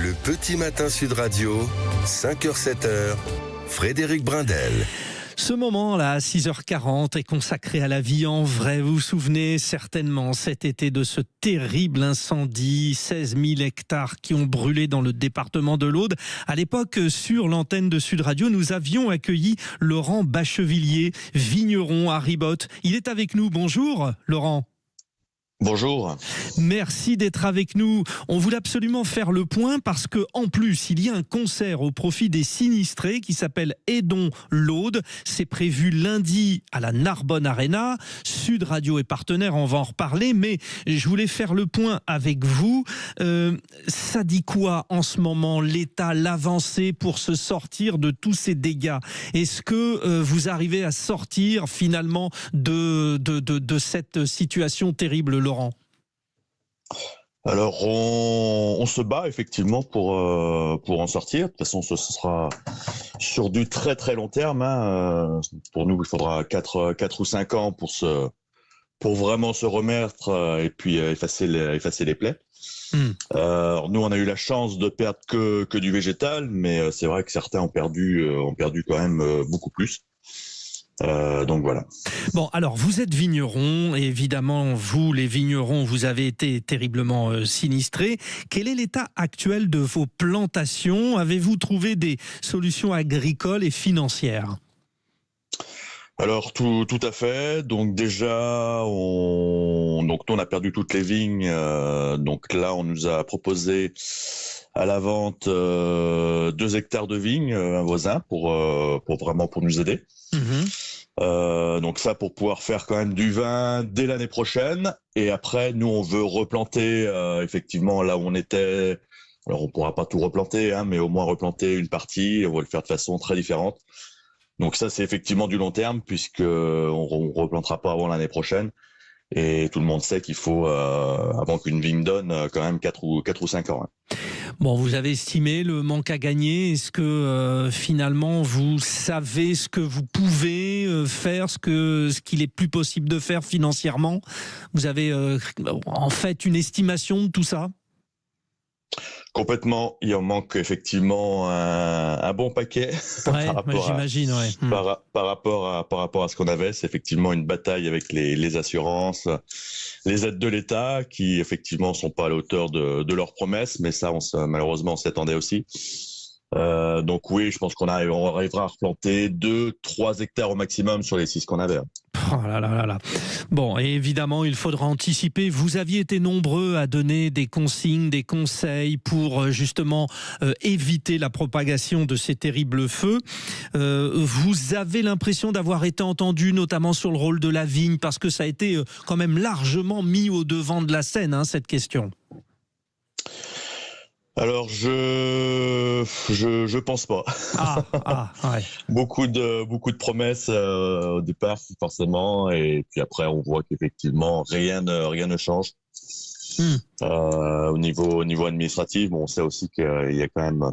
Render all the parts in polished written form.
Le petit matin Sud Radio, 5h-7h, Frédéric Brindel. Ce moment-là, à 6h40, est consacré à la vie en vrai. Vous vous souvenez certainement cet été de ce terrible incendie, 16 000 hectares qui ont brûlé dans le département de l'Aude. À l'époque, sur l'antenne de Sud Radio, nous avions accueilli Laurent Bachevillier, vigneron à Ribotte. Il est avec nous. Bonjour, Laurent. Bonjour. Merci d'être avec nous. On voulait absolument faire le point parce que, en plus, il y a un concert au profit des sinistrés qui s'appelle Aidons l'Aude. C'est prévu lundi à la Narbonne Arena. Sud Radio est partenaire, on va en reparler, mais je voulais faire le point avec vous. Ça dit quoi en ce moment, l'État, l'avancée pour se sortir de tous ces dégâts? Est-ce que vous arrivez à sortir finalement de cette situation terrible, Laurent? Alors, on se bat effectivement pour en sortir. De toute façon, ce sera sur du très très long terme. Pour nous, il faudra 4 ou 5 ans pour vraiment se remettre et puis effacer les plaies. Alors, nous, on a eu la chance de perdre que du végétal, mais c'est vrai que certains ont perdu quand même beaucoup plus. Donc voilà. Bon, alors vous êtes vigneron, et évidemment vous les vignerons, vous avez été terriblement sinistrés. Quel est l'état actuel de vos plantations? Avez-vous trouvé des solutions agricoles et financières? Alors tout à fait. Donc déjà, on a perdu toutes les vignes. Donc là, on nous a proposé à la vente 2 hectares de vignes, un voisin, pour nous aider. Donc ça, pour pouvoir faire quand même du vin dès l'année prochaine. Et après, nous, on veut replanter effectivement là où on était. Alors on pourra pas tout replanter, mais au moins replanter une partie. On va le faire de façon très différente. Donc ça, c'est effectivement du long terme, puisque on replantera pas avant l'année prochaine. Et tout le monde sait qu'il faut, avant qu'une vigne donne, quand même 4 ou 5 ans. Bon, vous avez estimé le manque à gagner. Est-ce que finalement vous savez ce que vous pouvez faire, ce qu'il est plus possible de faire financièrement? Vous avez en fait une estimation de tout ça? Complètement, il en manque effectivement un bon paquet. Ouais, j'imagine. Ouais. Par rapport à ce qu'on avait, c'est effectivement une bataille avec les assurances, les aides de l'État qui effectivement sont pas à la hauteur de leurs promesses, mais ça, malheureusement, on s'y attendait aussi. Donc oui, je pense qu'on arrivera à replanter 2-3 hectares au maximum sur les 6 qu'on avait. Oh là là là là. Bon, et évidemment, il faudra anticiper. Vous aviez été nombreux à donner des consignes, des conseils pour justement éviter la propagation de ces terribles feux. Vous avez l'impression d'avoir été entendu, notamment sur le rôle de la vigne, parce que ça a été quand même largement mis au devant de la scène, cette question. Alors je pense pas. Ouais. Beaucoup de promesses au départ forcément, et puis après on voit qu'effectivement rien ne change. Au niveau administratif, on sait aussi qu'il y a quand même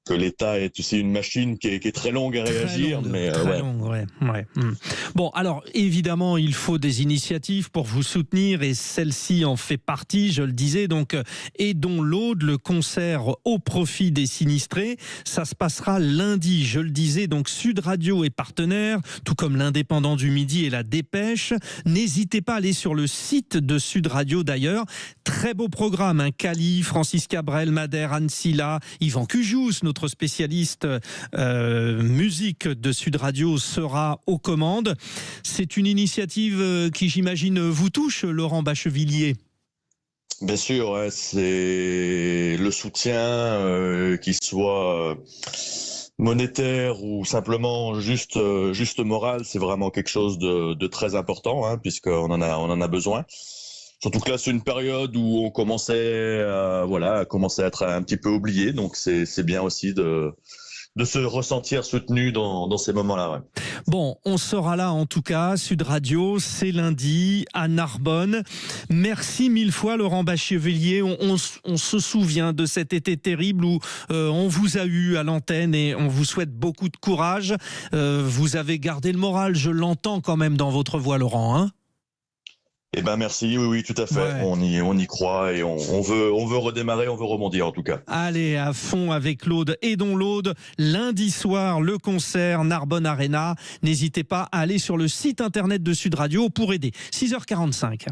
que l'État est aussi une machine qui est très longue à réagir. Longue. Bon, alors évidemment, il faut des initiatives pour vous soutenir et celle-ci en fait partie, je le disais. Donc, Aidons l'Aude, le concert au profit des sinistrés. Ça se passera lundi, je le disais. Donc, Sud Radio est partenaire, tout comme l'Indépendant du Midi et la Dépêche. N'hésitez pas à aller sur le site de Sud Radio d'ailleurs. Très beau programme, Cali, Francis Cabrel, Madère, Anne Silla, Yvan Cujous, notre spécialiste musique de Sud Radio, sera aux commandes. C'est une initiative qui, j'imagine, vous touche, Laurent Bachevillier. Bien sûr, c'est le soutien, qu'il soit monétaire ou simplement juste moral, c'est vraiment quelque chose de très important, puisqu'on en a besoin. Surtout que là, c'est une période où on commençait à être un petit peu oublié, donc c'est bien aussi de se ressentir soutenu dans ces moments-là. Ouais. Bon, on sera là en tout cas, Sud Radio, c'est lundi à Narbonne. Merci 1000 fois Laurent Bachevillier. On se souvient de cet été terrible où on vous a eu à l'antenne et on vous souhaite beaucoup de courage. Vous avez gardé le moral, je l'entends quand même dans votre voix, Laurent. Eh ben merci, oui, tout à fait. Ouais. On y croit et on veut redémarrer, on veut rebondir en tout cas. Allez, à fond avec l'Aude. Aidons l'Aude. Lundi soir, le concert Narbonne Arena. N'hésitez pas à aller sur le site internet de Sud Radio pour aider. 6h45.